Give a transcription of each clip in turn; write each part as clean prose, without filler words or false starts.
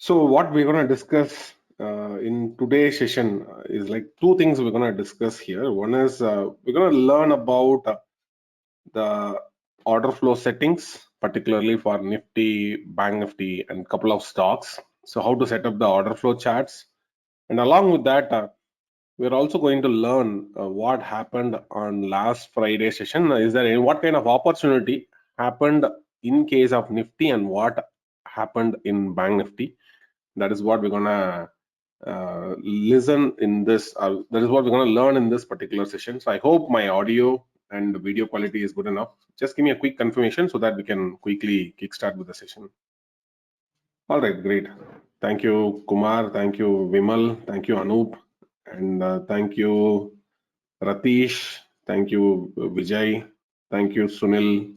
So what we're going to discuss in today's session is like two things we're going to discuss here. One is we're going to learn about the order flow settings, particularly for Nifty, BankNifty, and couple of stocks. So how to set up the order flow charts, and along with that, we're also going to learn what happened on last Friday session. Is there what kind of opportunity happened in case of Nifty and what happened in BankNifty? That is what we're gonna listen in this. That is what we're gonna learn in this particular session. So I hope my audio and video quality is good enough. Just give me a quick confirmation so that we can quickly kickstart with the session. All right, great. Thank you, Kumar. Thank you, Vimal. Thank you, Anup, and thank you, Ratish. Thank you, Vijay. Thank you, Sunil.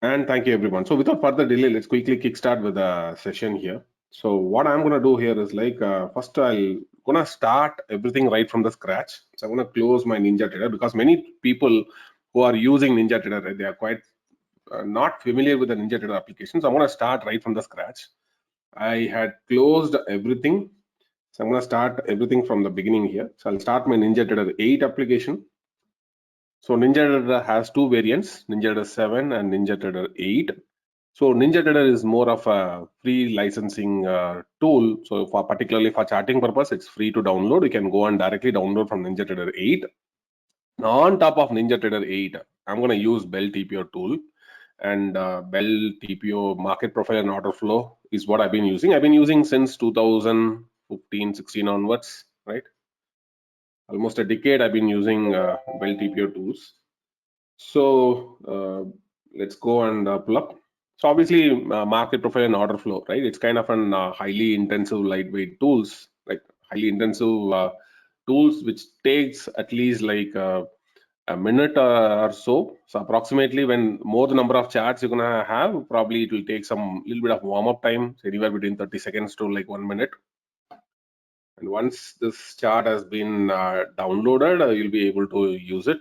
And thank you, everyone. So without further delay, let's quickly kickstart with the session here. So what I'm going to do here is like, first I'll going to start everything right from the scratch. So I'm going to close my NinjaTrader because many people who are using NinjaTrader, right, they are quite not familiar with the NinjaTrader application. So I'm going to start right from the scratch. I had closed everything. So I'm going to start everything from the beginning here. So I'll start my NinjaTrader 8 application. So NinjaTrader has two variants, NinjaTrader 7 and NinjaTrader 8. So NinjaTrader is more of a free licensing tool. So for particularly for charting purpose, it's free to download. You can go and directly download from NinjaTrader 8. Now on top of NinjaTrader 8, I'm going to use BellTPO tool, and BellTPO Market Profile and Orderflow is what I've been using. I've been using since 2015, 16 onwards, right? Almost a decade I've been using BellTPO tools. So let's go and pull up. So obviously, market profile and order flow, right? It's kind of an highly intensive, lightweight tools, like highly intensive tools, which takes at least like a minute or so. So approximately, when more the number of charts you're gonna have, probably it will take some little bit of warm up time, so anywhere between 30 seconds to like 1 minute. And once this chart has been downloaded, you'll be able to use it.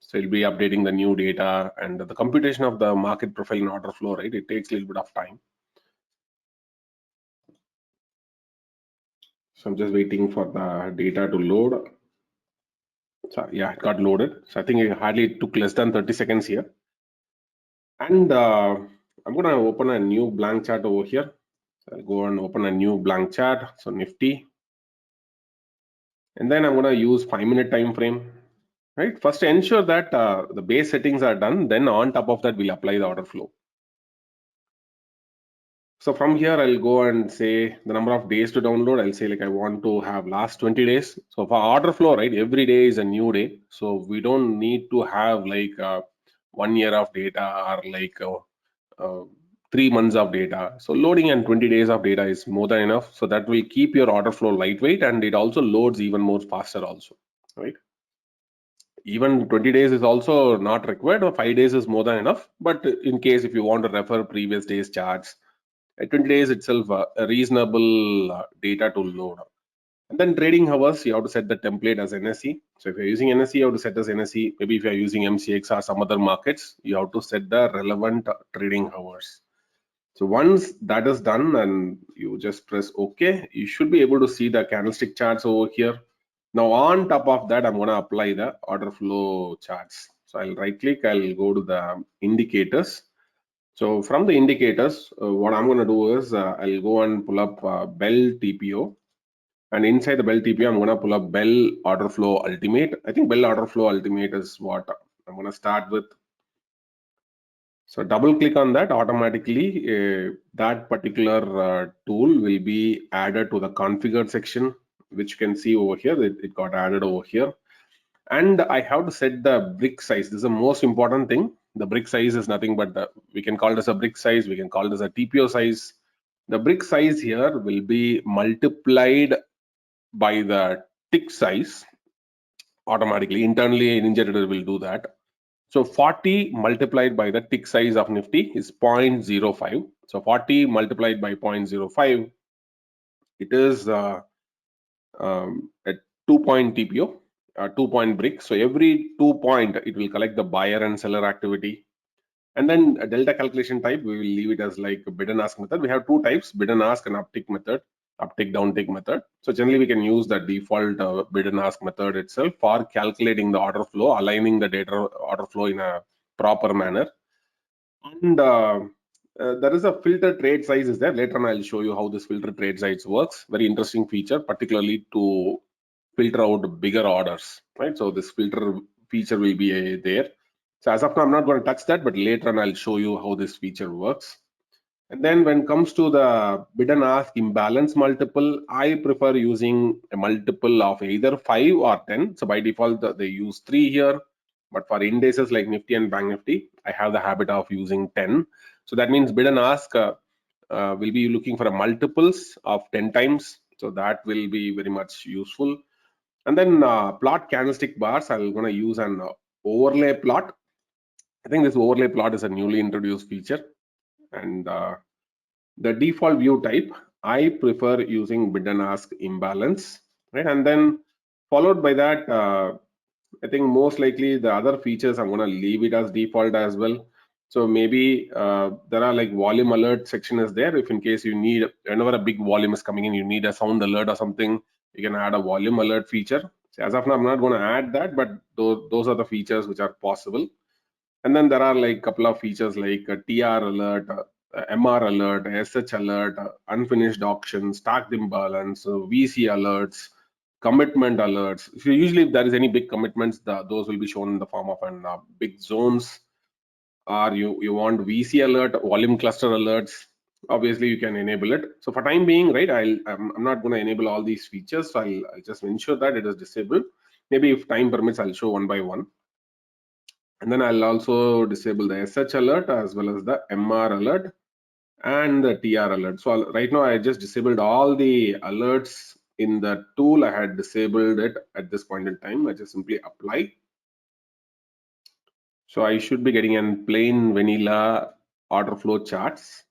So it'll be updating the new data and the computation of the market profile and order flow, right? It takes a little bit of time. So I'm just waiting for the data to load. So yeah, it got loaded. So I think it hardly took less than 30 seconds here. And I'm going to open a new blank chart over here. So I'll go and open a new blank chart. So Nifty. And then I'm going to use 5-minute time frame. Right. First, ensure that the base settings are done. Then on top of that, we'll apply the order flow. So from here, I'll go and say the number of days to download. I'll say like I want to have last 20 days. So for order flow, right, every day is a new day. So we don't need to have like 1 year of data or like 3 months of data. So loading and 20 days of data is more than enough. So that will keep your order flow lightweight, and it also loads even more faster also, right? Even 20 days is also not required, or 5 days is more than enough. But in case if you want to refer previous days charts, at 20 days itself, a reasonable data to load. And then trading hours, you have to set the template as NSE. So if you're using NSE, you have to set as NSE. Maybe if you're using MCX or some other markets, you have to set the relevant trading hours. So once that is done and you just press OK, you should be able to see the candlestick charts over here. Now on top of that, I'm going to apply the order flow charts. So I'll right click, I'll go to the indicators. So from the indicators, what I'm going to do is I'll go and pull up BellTPO, and inside the BellTPO, I'm going to pull up Bell Order Flow Ultimate. I think Bell Order Flow Ultimate is what I'm going to start with. So double click on that, automatically that particular tool will be added to the configured section, which you can see over here. It got added over here. And I have to set the brick size. This is the most important thing. The brick size is nothing but we can call this a brick size. We can call this a TPO size. The brick size here will be multiplied by the tick size automatically. Internally, NinjaTrader will do that. So 40 multiplied by the tick size of Nifty is 0.05. So 40 multiplied by 0.05, it is a 2-point TPO. 2-point brick. So every 2 point, it will collect the buyer and seller activity. And then a delta calculation type, we will leave it as like a bid and ask method. We have two types, bid and ask and uptick method, uptick downtick method. So generally we can use the default bid and ask method itself for calculating the order flow, aligning the data order flow in a proper manner. And there is a filter trade size is there. Later on I'll show you how this filter trade size works. Very interesting feature, particularly to filter out bigger orders, right? So this filter feature will be there. So as of now, I'm not going to touch that, but later on I'll show you how this feature works. And then when it comes to the bid and ask imbalance multiple, I prefer using a multiple of either 5 or 10. So by default, they use 3 here. But for indices like Nifty and BankNifty, I have the habit of using 10. So that means bid and ask will be looking for a multiples of 10 times. So that will be very much useful. And then plot candlestick bars, I'm going to use an overlay plot. I think this overlay plot is a newly introduced feature. And the default view type, I prefer using bid and ask imbalance, right? And then followed by that, I think most likely the other features I'm going to leave it as default as well. So maybe there are like volume alert section is there. If in case you need, whenever a big volume is coming in, you need a sound alert or something, you can add a volume alert feature. So as of now, I'm not going to add that, but those are the features which are possible. And then there are like a couple of features like a TR alert, MR alert, SH alert, unfinished auction, stacked imbalance, VC alerts, commitment alerts. So usually if there is any big commitments, those will be shown in the form of an big zones. Or you want VC alert, volume cluster alerts. Obviously you can enable it. So for time being, right, I'm not going to enable all these features. So I'll just ensure that it is disabled. Maybe if time permits, I'll show one by one. And then I'll also disable the SH alert as well as the MR alert and the TR alert. So right now I just disabled all the alerts in the tool. I had disabled it at this point in time. I just simply apply. So I should be getting an plain vanilla order flow charts.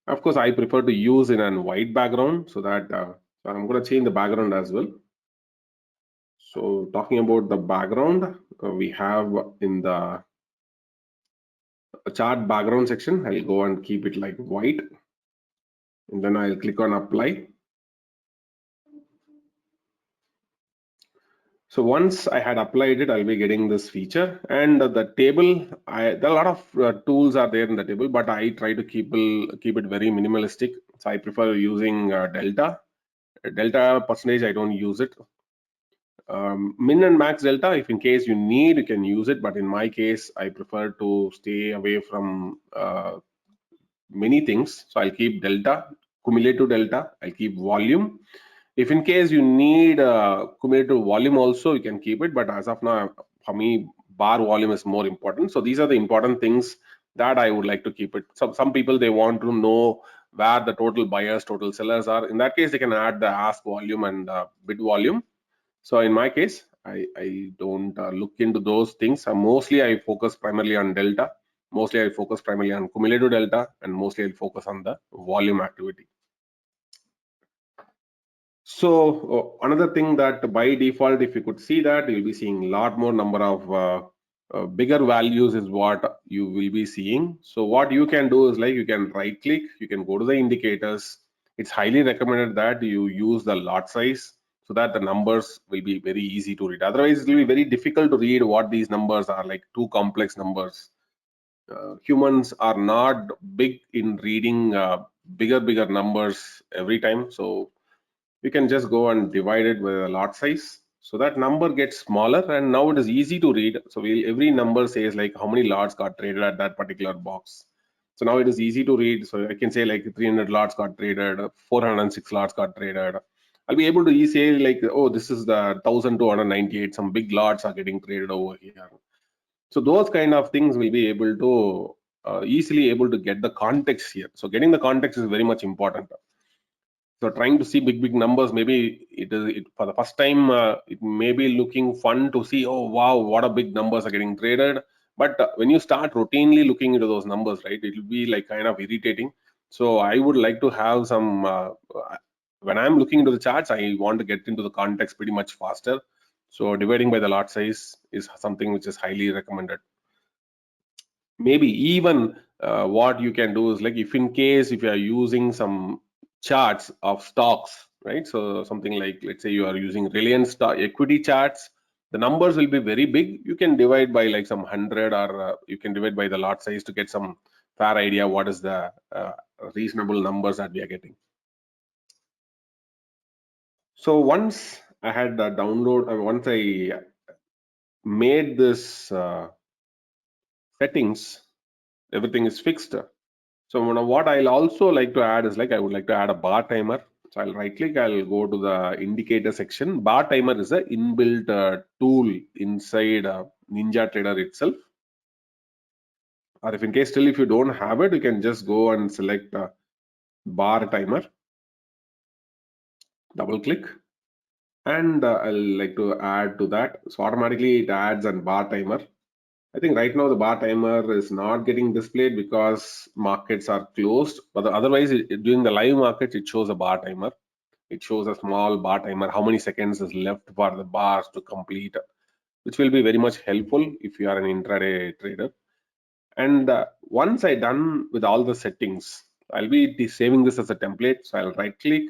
Of course, I prefer to use in a white background so that so I'm going to change the background as well. So talking about the background, we have in the chart background section, I'll go and keep it like white. And then I'll click on apply. So once I had applied it, I'll be getting this feature. And the table, there are a lot of tools are there in the table, but I try to keep it very minimalistic. So I prefer using delta. Delta percentage, I don't use it. Min and max delta, if in case you need, you can use it. But in my case, I prefer to stay away from many things. So I'll keep delta, cumulative delta, I'll keep volume. If in case you need cumulative volume also, you can keep it. But as of now, for me, bar volume is more important. So these are the important things that I would like to keep it. Some people, they want to know where the total buyers, total sellers are. In that case, they can add the ask volume and bid volume. So in my case, I don't look into those things. Mostly I focus primarily on delta. Mostly I focus primarily on cumulative delta, and mostly I focus on the volume activity. So another thing that by default, if you could see that, you'll be seeing a lot more number of bigger values is what you will be seeing. So what you can do is like you can right click, you can go to the indicators. It's highly recommended that you use the lot size so that the numbers will be very easy to read. Otherwise, it will be very difficult to read what these numbers are, like too complex numbers. Humans are not big in reading bigger numbers every time. So you can just go and divide it with a lot size. So that number gets smaller, and now it is easy to read. So every number says like how many lots got traded at that particular box. So now it is easy to read. So I can say like 300 lots got traded, 406 lots got traded. I'll be able to easily say like, oh, this is the 1298. Some big lots are getting traded over here. So those kind of things will be able to easily able to get the context here. So getting the context is very much important. So trying to see big numbers, maybe for the first time, it may be looking fun to see, oh wow, what a big numbers are getting traded. But when you start routinely looking into those numbers, right, it will be like kind of irritating. So I would like to have some, when I'm looking into the charts, I want to get into the context pretty much faster. So dividing by the lot size is something which is highly recommended. maybe even what you can do is like, if in case if you are using some charts of stocks, right? So something like, let's say you are using Reliance stock equity charts, the numbers will be very big. You can divide by like some 100, or you can divide by the lot size to get some fair idea what is the reasonable numbers that we are getting. So once I had once I made this settings, everything is fixed. So now what I'll also like to add is like, I would like to add a bar timer. So I'll right click, I'll go to the indicator section. Bar timer is a inbuilt tool inside NinjaTrader itself. Or if in case still if you don't have it, you can just go and select bar timer, double click, and I'll like to add to that. So automatically it adds a bar timer. I think right now the bar timer is not getting displayed because markets are closed, but otherwise during the live markets it shows a bar timer. It shows a small bar timer, how many seconds is left for the bars to complete, which will be very much helpful if you are an intraday trader. And once I done with all the settings, I'll be saving this as a template. So I'll right click,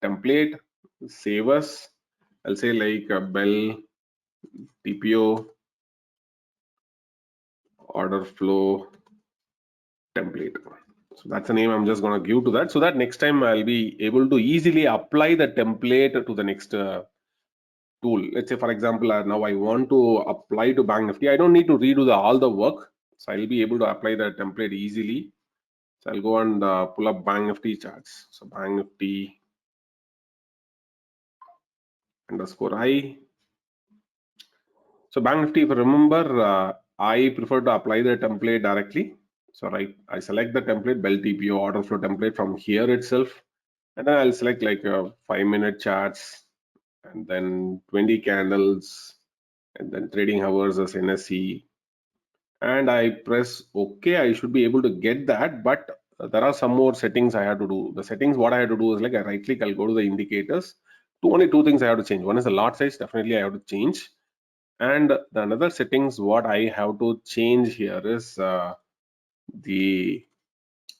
template, save as. I'll say like Bell TPO order flow template. So that's the name I'm just going to give to that, so that next time I'll be able to easily apply the template to the next tool. Let's say for example, now I want to apply to BankNifty. I don't need to redo all the work, so I'll be able to apply the template easily. So I'll go and pull up BankNifty charts. So BankNifty _I. So BankNifty, if you remember, I prefer to apply the template directly. So I select the template, BellTPO order flow template from here itself, and then I'll select like 5-minute charts, and then 20 candles, and then trading hours as NSE, and I press OK. I should be able to get that, but there are some more settings I have to do. The settings, what I have to do is like, I right click, I'll go to the indicators. Only two things I have to change. One is the lot size, definitely I have to change. And the another settings, what I have to change here is the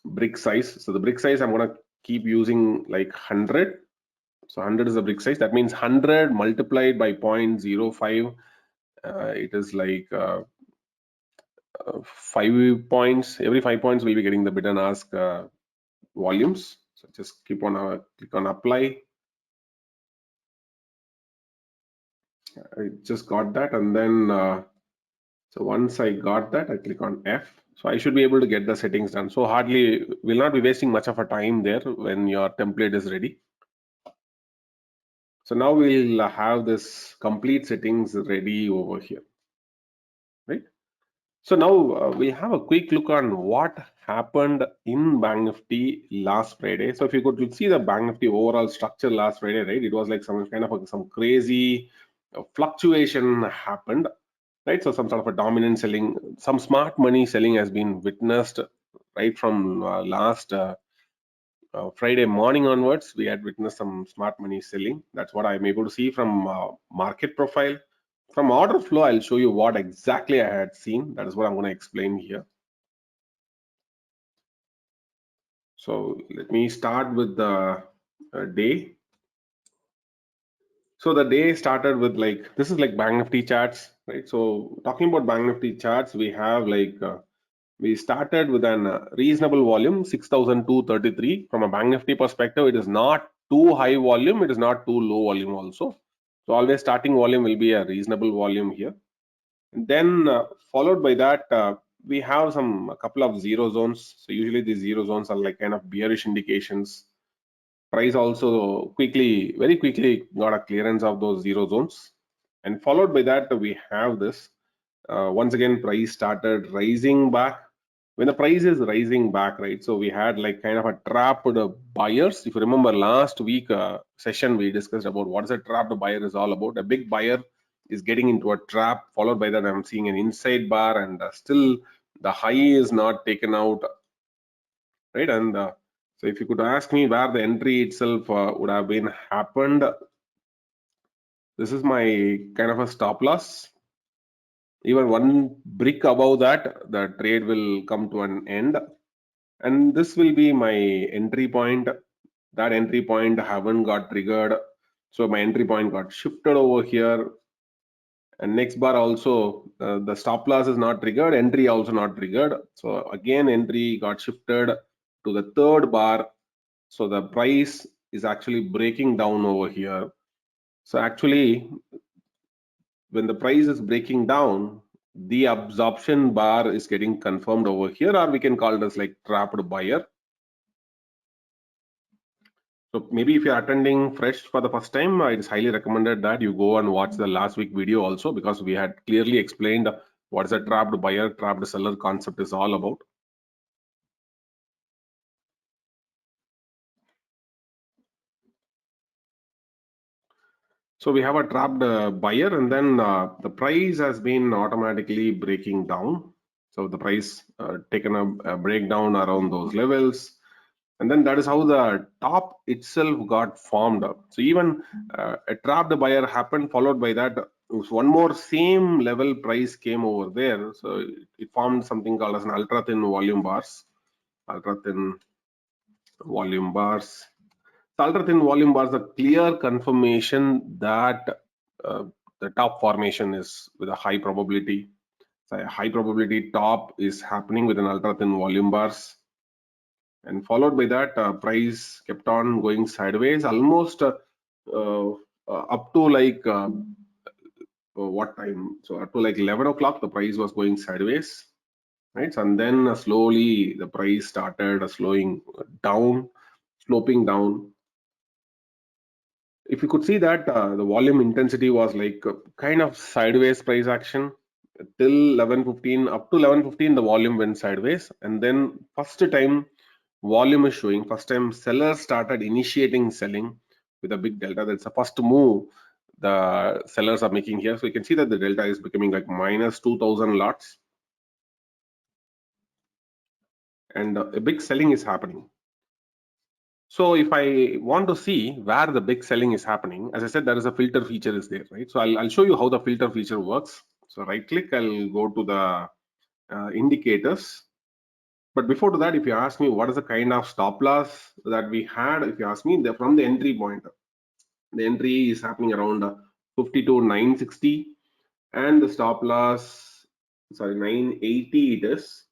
brick size. So the brick size, I'm going to keep using like 100. So 100 is the brick size. That means 100 multiplied by 0.05. It is like 5 points. Every 5 points will be getting the bid and ask volumes. So just keep on click on apply. I just got that, and then so once I got that, I click on F. So I should be able to get the settings done. So hardly will not be wasting much of a time there when your template is ready. So now we'll have this complete settings ready over here, right? So now we have a quick look on what happened in BankNifty last Friday. So if you could see the BankNifty overall structure last Friday, right? It was like some kind of some crazy fluctuation happened, right? So some sort of a dominant selling, some smart money selling has been witnessed right from last Friday morning onwards. We had witnessed some smart money selling. That's what I'm able to see from market profile. From order flow, I'll show you what exactly I had seen. That is what I'm going to explain here. So let me start with the day. So the day started with like, this is like BankNifty charts, right? So talking about BankNifty charts, we have like, we started with an reasonable volume, 6,233. From a BankNifty perspective, it is not too high volume, it is not too low volume also. So always starting volume will be a reasonable volume here. And then followed by that, we have a couple of zero zones. So usually these zero zones are like kind of bearish indications. Price also very quickly got a clearance of those zero zones. And followed by that, we have this. Once again, price started rising back. When the price is rising back, right? So we had like kind of a trapped buyers. If you remember last week session, we discussed about what is a trapped buyer is all about. A big buyer is getting into a trap. Followed by that, I'm seeing an inside bar, and still the high is not taken out, right? And so if you could ask me where the entry itself would have been happened, this is my kind of a stop loss. Even one brick above that, the trade will come to an end, and this will be my entry point. That entry point haven't got triggered, so my entry point got shifted over here. And next bar also, the stop loss is not triggered, entry also not triggered. So again, entry got shifted to the third bar. So the price is actually breaking down over here. So actually, when the price is breaking down, the absorption bar is getting confirmed over here, or we can call it as like trapped buyer. So maybe if you're attending fresh for the first time, it is highly recommended that you go and watch the last week video also, because we had clearly explained what is a trapped buyer, trapped seller concept is all about. So we have a trapped buyer, and then the price has been automatically breaking down. So the price taken a breakdown around those levels. And then that is how the top itself got formed up. So even a trapped buyer happened, followed by that one more same level price came over there. So it formed something called as an ultra thin volume bars. Ultra thin volume bars. So ultra thin volume bars are clear confirmation that the top formation is with a high probability. So a high probability top is happening with an ultra thin volume bars. And followed by that, price kept on going sideways almost up to like what time? So up to like 11 o'clock, the price was going sideways, right? And then slowly the price started slowing down, sloping down. If you could see that the volume intensity was like kind of sideways price action till 11:15. Up to 11:15, the volume went sideways, and then first time volume is showing. First time sellers started initiating selling with a big delta. That's the first move the sellers are making here. So you can see that the delta is becoming like minus 2,000 lots, and a big selling is happening. So if I want to see where the big selling is happening, as I said, there is a filter feature is there, right? So I'll show you how the filter feature works. So right click, I'll go to the indicators. But before that, if you ask me what is the kind of stop loss that we had, if you ask me, from the entry point, the entry is happening around 52,960, and the stop loss, sorry, 980 it is,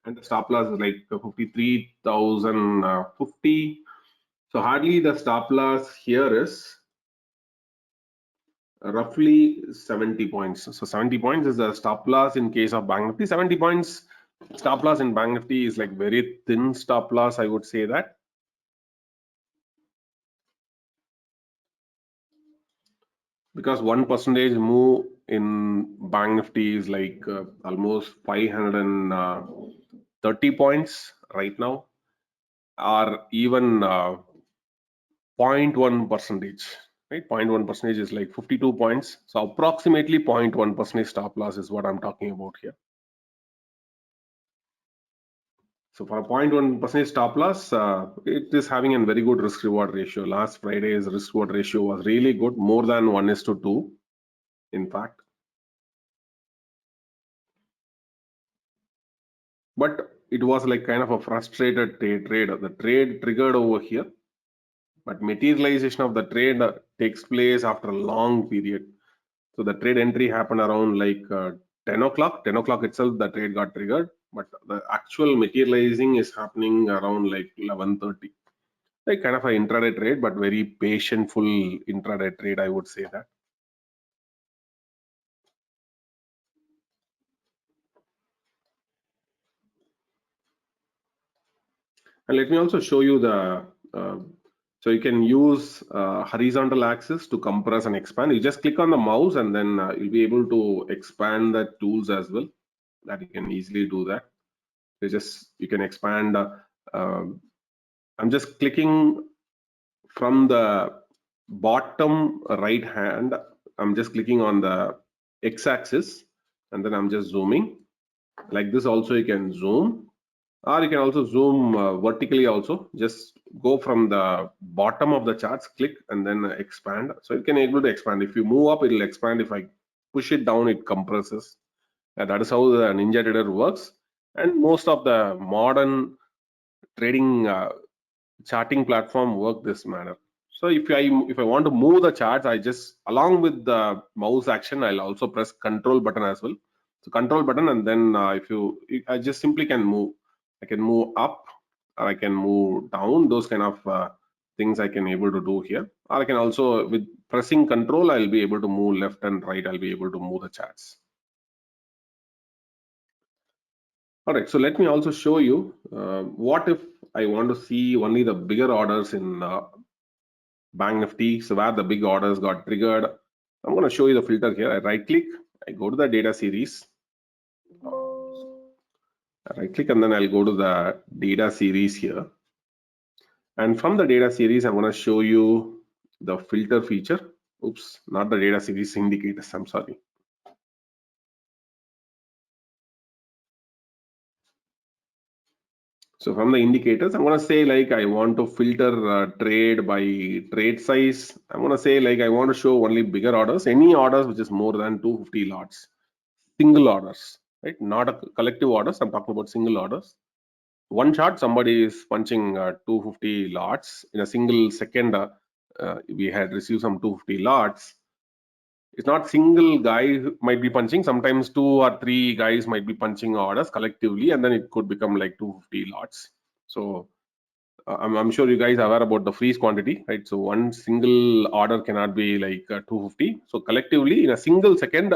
and the stop loss is like 53,050. So hardly the stop loss here is roughly 70 points. So 70 points is the stop loss in case of BankNifty. 70 points stop loss in BankNifty is like very thin stop loss, I would say that. Because 1% move in BankNifty is like almost 530 points right now, or even 0.1%, right? 0.1% is like 52 points. So approximately 0.1% stop loss is what I'm talking about here. So for a 0.1% stop loss, it is having a very good risk reward ratio. Last Friday's risk reward ratio was really good, more than 1:2, in fact. But it was like kind of a frustrated trade. The trade triggered over here, but materialization of the trade takes place after a long period. So the trade entry happened around like 10 o'clock. 10 o'clock itself, the trade got triggered, but the actual materializing is happening around like 11:30. Like kind of an intraday trade, but very patientful intraday trade, I would say that. And let me also show you the, so you can use horizontal axis to compress and expand. You just click on the mouse, and then you'll be able to expand the tools as well. That you can easily do that. You can expand. I'm just clicking from the bottom right hand. I'm just clicking on the x-axis, and then I'm just zooming. Like this also you can zoom, or you can also zoom vertically also. Just go from the bottom of the charts, click, and then expand. So you can able to expand. If you move up, it will expand. If I push it down, it compresses. That is how the NinjaTrader works, and most of the modern trading charting platform work this manner. So if I want to move the charts, I just, along with the mouse action, I'll also press control button as well. So control button, and then I just simply can move. I can move up, or I can move down. Those kind of things I can able to do here. Or I can also, with pressing control, I'll be able to move left and right. I'll be able to move the charts. All right, so let me also show you what if I want to see only the bigger orders in BankNifty. So where the big orders got triggered. I'm going to show you the filter here. I right click, I go to the data series. I right click, and then I'll go to the data series here. And from the data series, I'm going to show you the filter feature. Oops, not the data series, indicators. I'm sorry. So from the indicators, I'm going to say like I want to filter trade by trade size. I'm going to say like I want to show only bigger orders, any orders which is more than 250 lots, single orders, right? Not a collective orders. I'm talking about single orders. One shot, somebody is punching 250 lots in a single second. We had received some 250 lots. It's not single guy might be punching. Sometimes 2 or 3 guys might be punching orders collectively, and then it could become like 250 lots. So I'm sure you guys are aware about the freeze quantity, right? So one single order cannot be like 250. So collectively, in a single second,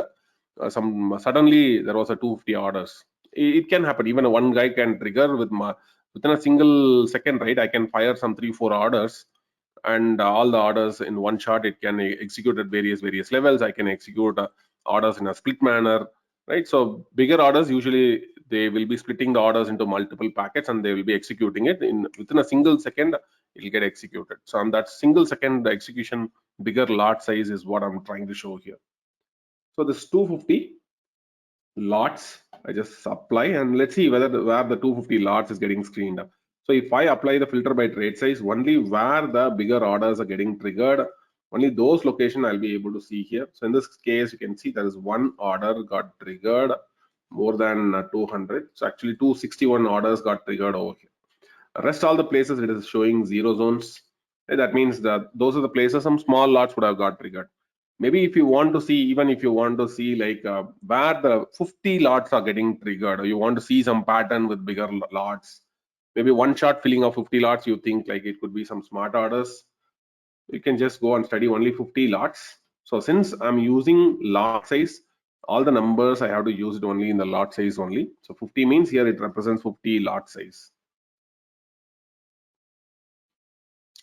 suddenly there was a 250 orders. It can happen. Even one guy can trigger within a single second, right? I can fire some 3-4 orders, and all the orders in one shot. It can execute at various levels. I can execute orders in a split manner, right? So bigger orders, usually they will be splitting the orders into multiple packets, and they will be executing it within a single second. It will get executed. So on that single second execution, bigger lot size is what I'm trying to show here. So this 250 lots, I just apply, and let's see where the 250 lots is getting screened up. So if I apply the filter by trade size, only where the bigger orders are getting triggered, only those location I'll be able to see here. So in this case, you can see there is one order got triggered more than 200. So actually 261 orders got triggered over here. Rest all the places it is showing zero zones. That means that those are the places some small lots would have got triggered. Maybe if you want to see, even if you want to see like where the 50 lots are getting triggered, or you want to see some pattern with bigger lots, maybe one shot filling of 50 lots, you think like it could be some smart orders, you can just go and study only 50 lots. So since I'm using lot size, all the numbers I have to use it only in the lot size only. So 50 means here it represents 50 lot size.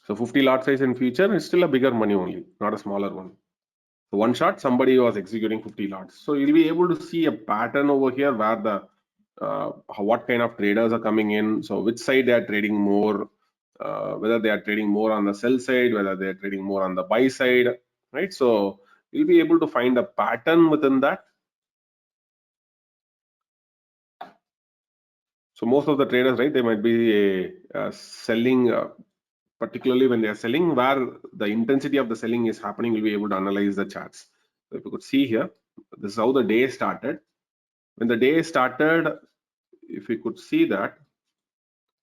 So 50 lot size in future is still a bigger money only, not a smaller one. So one shot, somebody was executing 50 lots. So you'll be able to see a pattern over here where the what kind of traders are coming in. So which side they are trading more, whether they are trading more on the sell side, whether they are trading more on the buy side, right? So you'll be able to find a pattern within that. So most of the traders, right, they might be selling, particularly when they are selling, where the intensity of the selling is happening, we'll be able to analyze the charts. So if you could see here, this is how the day started. When the day started, if we could see that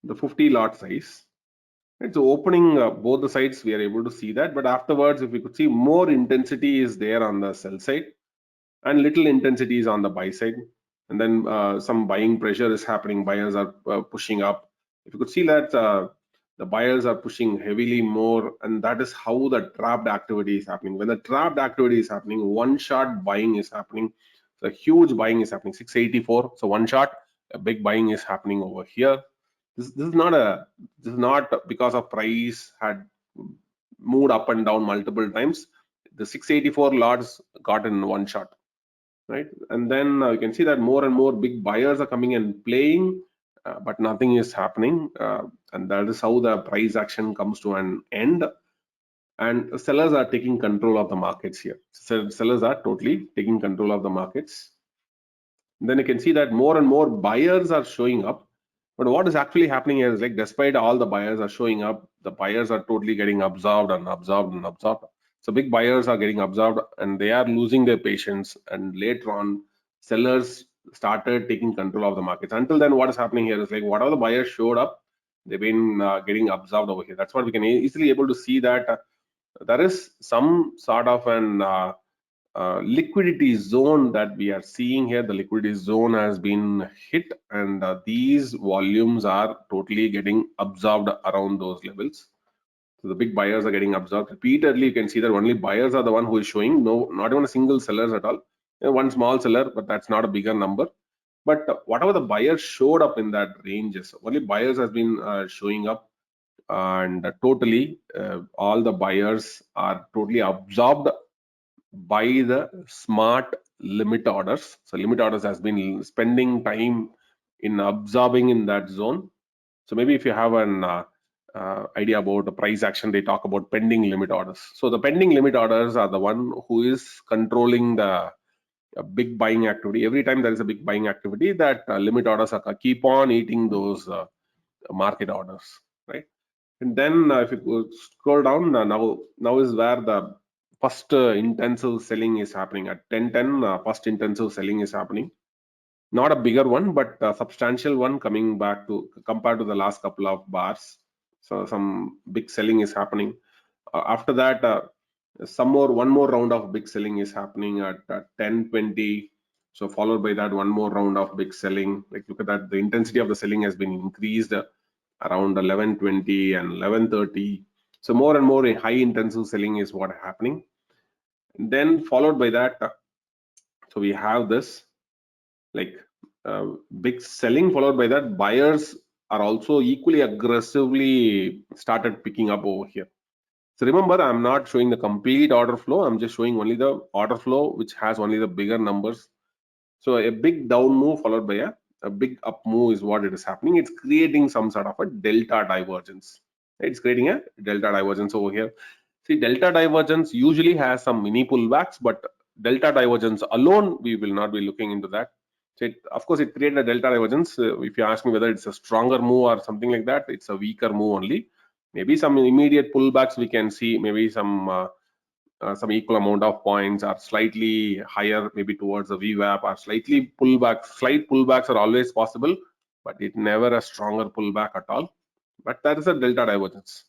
the 50 lot size, right? So opening both the sides, we are able to see that. But afterwards, if we could see, more intensity is there on the sell side, and little intensity is on the buy side. And then some buying pressure is happening. Buyers are pushing up. If you could see that the buyers are pushing heavily more, and that is how the trapped activity is happening. When the trapped activity is happening, one shot buying is happening. So huge buying is happening, 684. So one shot, a big buying is happening over here. This is not because of price had moved up and down multiple times. The 684 lots got in one shot, right? And then you can see that more and more big buyers are coming and playing, but nothing is happening, and that is how the price action comes to an end. And sellers are taking control of the markets here. So sellers are totally taking control of the markets. And then you can see that more and more buyers are showing up. But what is actually happening here is like, despite all the buyers are showing up, the buyers are totally getting absorbed and absorbed and absorbed. So big buyers are getting absorbed and they are losing their patience. And later on, sellers started taking control of the markets. Until then, what is happening here is like whatever the buyers showed up, they've been getting absorbed over here. That's what we can easily able to see that there is some sort of an liquidity zone that we are seeing here. The liquidity zone has been hit, and these volumes are totally getting absorbed around those levels. So the big buyers are getting absorbed. Repeatedly, you can see that only buyers are the one who is showing. No, not even a single sellers at all. One small seller, but that's not a bigger number. But whatever the buyers showed up in that ranges, only buyers has been showing up, and totally all the buyers are totally absorbed by the smart limit orders. So limit orders has been spending time in absorbing in that zone. So maybe if you have an idea about the price action, they talk about pending limit orders. So the pending limit orders are the one who is controlling the big buying activity. Every time there is a big buying activity, that limit orders are keep on eating those market orders, right? And then if you scroll down, now is where the first intensive selling is happening at 10:10. First intensive selling is happening. Not a bigger one, but a substantial one coming back to compared to the last couple of bars. So some big selling is happening. After that, one more round of big selling is happening at 10:20. So followed by that, one more round of big selling. Like look at that, the intensity of the selling has been increased around 11:20 and 11:30. So more and more a high intensive selling is what happening. And then followed by that, so we have this like big selling, followed by that buyers are also equally aggressively started picking up over here. So remember, I'm not showing the complete order flow. I'm just showing only the order flow, which has only the bigger numbers. So a big down move followed by a big up move is what it is happening. It's creating some sort of a delta divergence. It's creating a delta divergence over here. See, delta divergence usually has some mini pullbacks, but delta divergence alone, we will not be looking into that. So of course, it created a delta divergence. If you ask me whether it's a stronger move or something like that, it's a weaker move only. Maybe some immediate pullbacks we can see, maybe some equal amount of points are slightly higher, maybe towards the VWAP, or slightly pullback. Slight pullbacks are always possible, but it never a stronger pullback at all. But that is a delta divergence.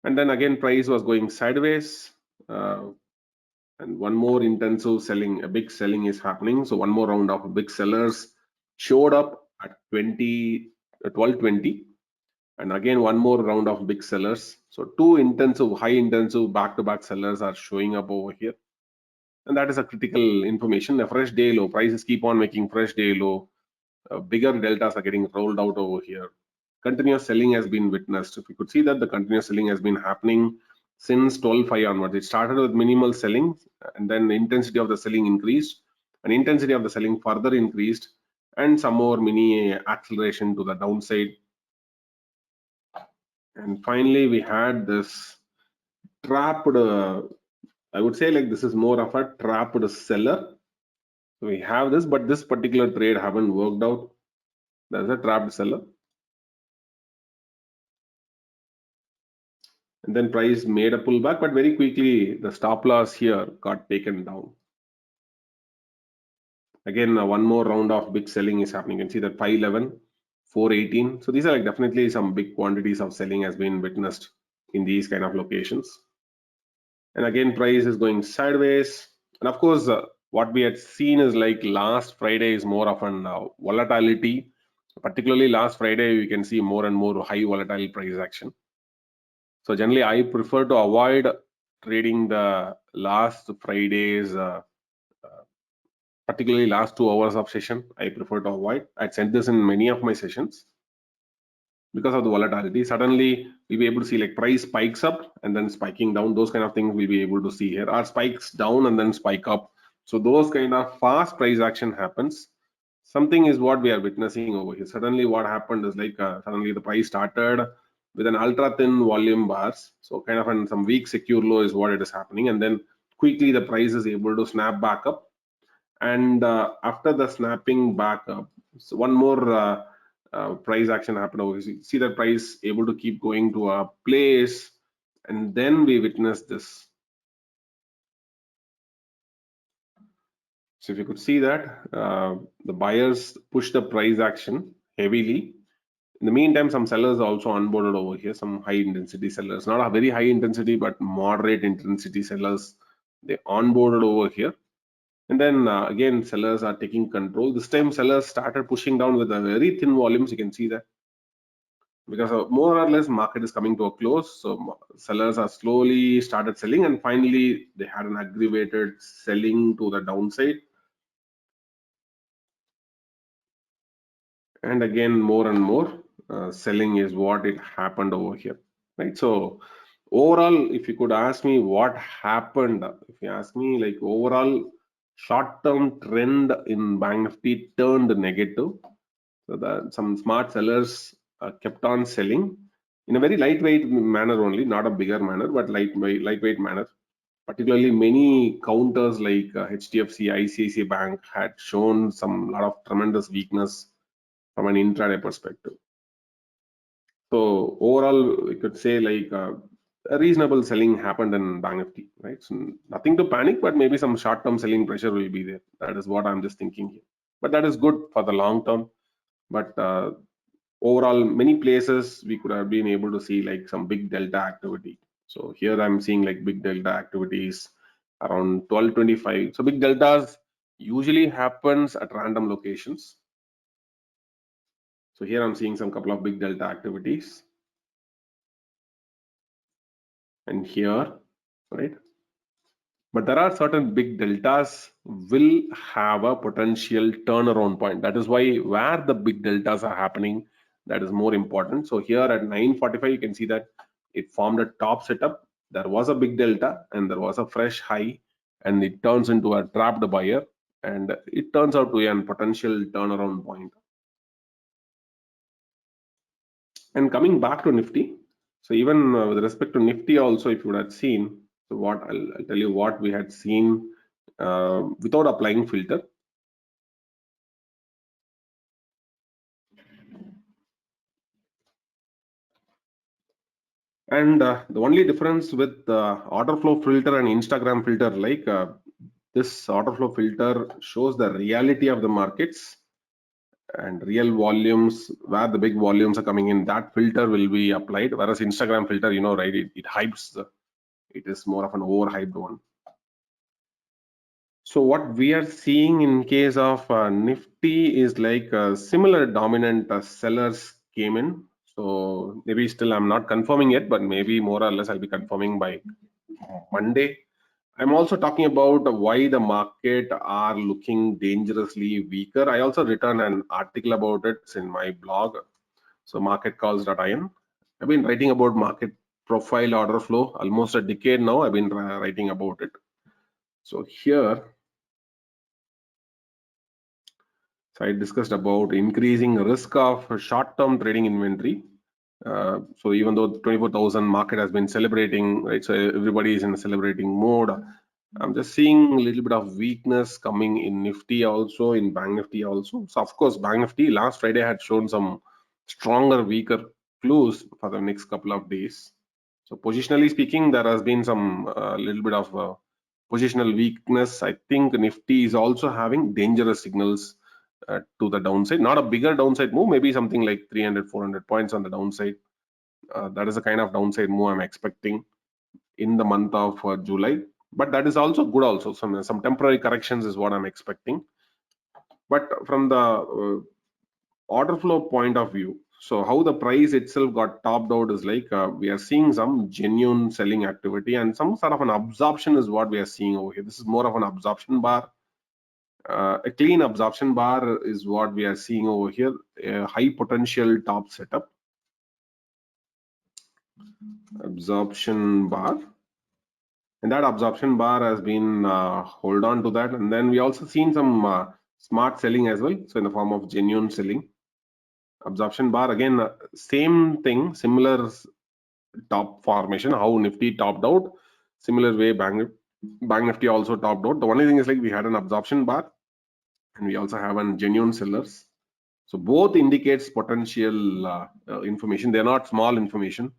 And then again, price was going sideways. And one more intensive selling, a big selling is happening. So one more round of big sellers showed up at 12:20. And again, one more round of big sellers. So two intensive, high intensive back-to-back sellers are showing up over here. And that is a critical information. A fresh day low, prices keep on making fresh day low. Bigger deltas are getting rolled out over here. Continuous selling has been witnessed. If you could see that the continuous selling has been happening since 12:05 onwards. It started with minimal selling, and then the intensity of the selling increased, and intensity of the selling further increased, and some more mini acceleration to the downside. And finally, we had this trapped, I would say like this is more of a trapped seller. So we have this, but this particular trade haven't worked out. There's a trapped seller. And then price made a pullback, but very quickly the stop loss here got taken down. Again, one more round of big selling is happening. You can see that 511, 418. So these are like definitely some big quantities of selling has been witnessed in these kind of locations. And again, price is going sideways. And of course, what we had seen is like last Friday is more of an volatility. Particularly last Friday, we can see more and more high volatile price action. So generally, I prefer to avoid trading the last Friday's, particularly last 2 hours of session. I prefer to avoid. I said this in many of my sessions because of the volatility. Suddenly, we'll be able to see like price spikes up and then spiking down. Those kind of things we'll be able to see here. Or spikes down and then spike up. So those kind of fast price action happens. Something is what we are witnessing over here. Suddenly, what happened is like suddenly the price started with an ultra thin volume bars. So kind of some weak secure low is what it is happening. And then quickly the price is able to snap back up. And after the snapping back up, so one more price action happened over here. See that price able to keep going to a place. And then we witness this. So if you could see that the buyers push the price action heavily. In the meantime, some sellers also onboarded over here, some high intensity sellers, not a very high intensity, but moderate intensity sellers. They onboarded over here. And then again, sellers are taking control. This time sellers started pushing down with a very thin volumes. You can see that because more or less market is coming to a close. So sellers are slowly started selling, and finally they had an aggravated selling to the downside. And again, more and more selling is what it happened over here, right? So overall, if you could ask me what happened, if you ask me like overall short-term trend in Bank Nifty turned negative. So that some smart sellers kept on selling in a very lightweight manner only, not a bigger manner, but lightweight manner. Particularly many counters like HDFC, ICICI Bank had shown some lot of tremendous weakness from an intraday perspective. So overall, we could say like a reasonable selling happened in Bank Nifty, right? So nothing to panic, but maybe some short-term selling pressure will be there. That is what I'm just thinking here. But that is good for the long term. But overall, many places we could have been able to see like some big delta activity. So here I'm seeing like big delta activities around 1225. So big deltas usually happens at random locations. So here I'm seeing some couple of big delta activities. And here, right? But there are certain big deltas will have a potential turnaround point. That is why where the big deltas are happening, that is more important. So here at 945, you can see that it formed a top setup. There was a big delta and there was a fresh high, and it turns into a trapped buyer, and it turns out to be a potential turnaround point. And coming back to Nifty, so even with respect to Nifty also, if you would have seen, so what I'll tell you what we had seen without applying filter. And the only difference with order flow filter and Instagram filter, like this order flow filter shows the reality of the markets and real volumes, where the big volumes are coming in, that filter will be applied. Whereas Instagram filter, you know, right, it hypes, it is more of an overhyped one. So what we are seeing in case of Nifty is like similar dominant sellers came in. So maybe still I'm not confirming yet, but maybe more or less I'll be confirming by Monday. I'm also talking about why the market are looking dangerously weaker. I also written an article about it in my blog. So marketcalls.in. I've been writing about market profile order flow almost a decade now. I've been writing about it. So here, so I discussed about increasing risk of short-term trading inventory. So even though 24,000 market has been celebrating, right? So everybody is in a celebrating mode. I'm just seeing a little bit of weakness coming in Nifty also, in Bank Nifty also. So of course, Bank Nifty last Friday had shown some stronger, weaker clues for the next couple of days. So positionally speaking, there has been some little bit of positional weakness. I think Nifty is also having dangerous signals to the downside. Not a bigger downside move, maybe something like 300, 400 points on the downside. That is the kind of downside move I'm expecting in the month of July. But that is also good also. Some temporary corrections is what I'm expecting. But from the order flow point of view, so how the price itself got topped out is like we are seeing some genuine selling activity and some sort of an absorption is what we are seeing over here. This is more of an absorption bar. A clean absorption bar is what we are seeing over here. A high potential top setup. Absorption bar. And that absorption bar has been hold on to that. And then we also seen some smart selling as well. So in the form of genuine selling. Absorption bar, again, same thing, similar top formation, how Nifty topped out. Similar way Bank Nifty also topped out. The only thing is like we had an absorption bar and we also have a genuine sellers. So both indicates potential information. They're not small information.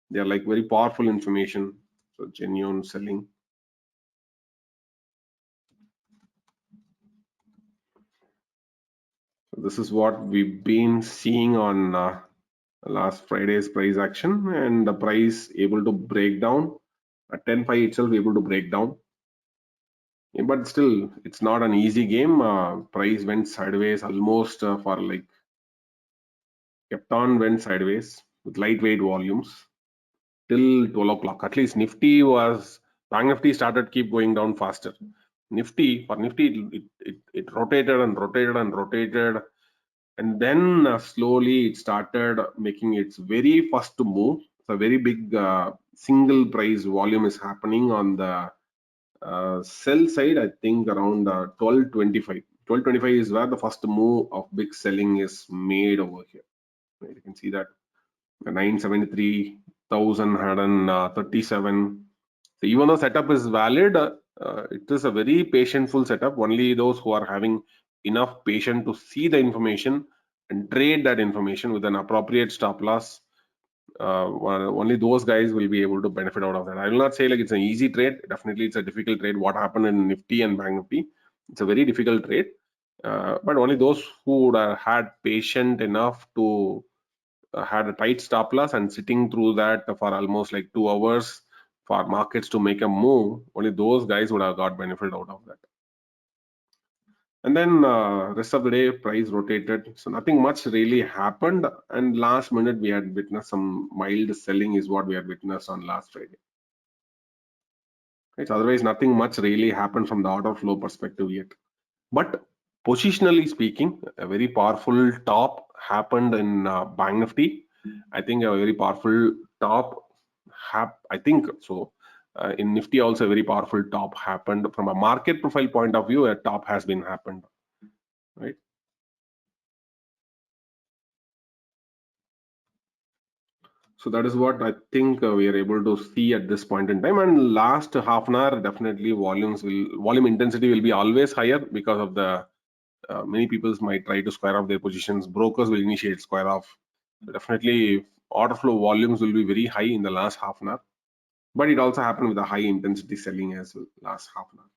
They're like very powerful information. So genuine selling. This is what we've been seeing on last Friday's price action, and the price able to break down at 10.5 itself, able to break down. Yeah, but still, it's not an easy game. Price went sideways almost for like kept on went sideways with lightweight volumes till 12 o'clock. At least Nifty was BankNifty started keep going down faster. Nifty, it rotated and rotated and rotated, and then slowly it started making its very first move. So very big single price volume is happening on the sell side. I think around 12.25. 12.25 is where the first move of big selling is made over here. Right? You can see that 973,137. So even though setup is valid, it is a very patientful setup. Only those who are having enough patience to see the information and trade that information with an appropriate stop loss, only those guys will be able to benefit out of that. I will not say like it's an easy trade. Definitely, it's a difficult trade. What happened in Nifty and Bank Nifty, it's a very difficult trade. But only those who would have had patient enough to had a tight stop loss and sitting through that for almost like 2 hours for markets to make a move, only those guys would have got benefit out of that. And then rest of the day price rotated, so nothing much really happened, and last minute we had witnessed some mild selling is what we had witnessed on last Friday. Right? So otherwise nothing much really happened from the order flow perspective yet. But positionally speaking, a very powerful top happened in Bank Nifty. I think a very powerful top I think so. In Nifty also a very powerful top happened. From a market profile point of view, a top has been happened, right? So that is what I think we are able to see at this point in time. And last half an hour, definitely volume intensity will be always higher because of the many people might try to square off their positions. Brokers will initiate square off. So definitely order flow volumes will be very high in the last half an hour. But it also happened with a high intensity selling as well last half an hour.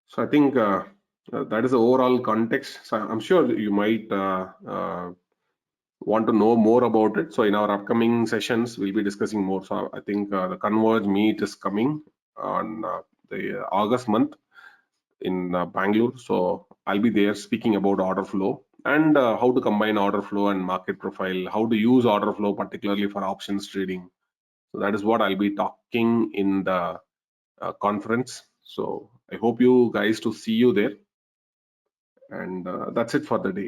So I think that is the overall context. So I'm sure you might want to know more about it. So in our upcoming sessions, we'll be discussing more. So I think the Converge meet is coming on the August month in Bangalore. So I'll be there speaking about order flow and how to combine order flow and market profile, how to use order flow particularly for options trading. So that is what I'll be talking in the conference. So I hope you guys to see you there. And that's it for the day.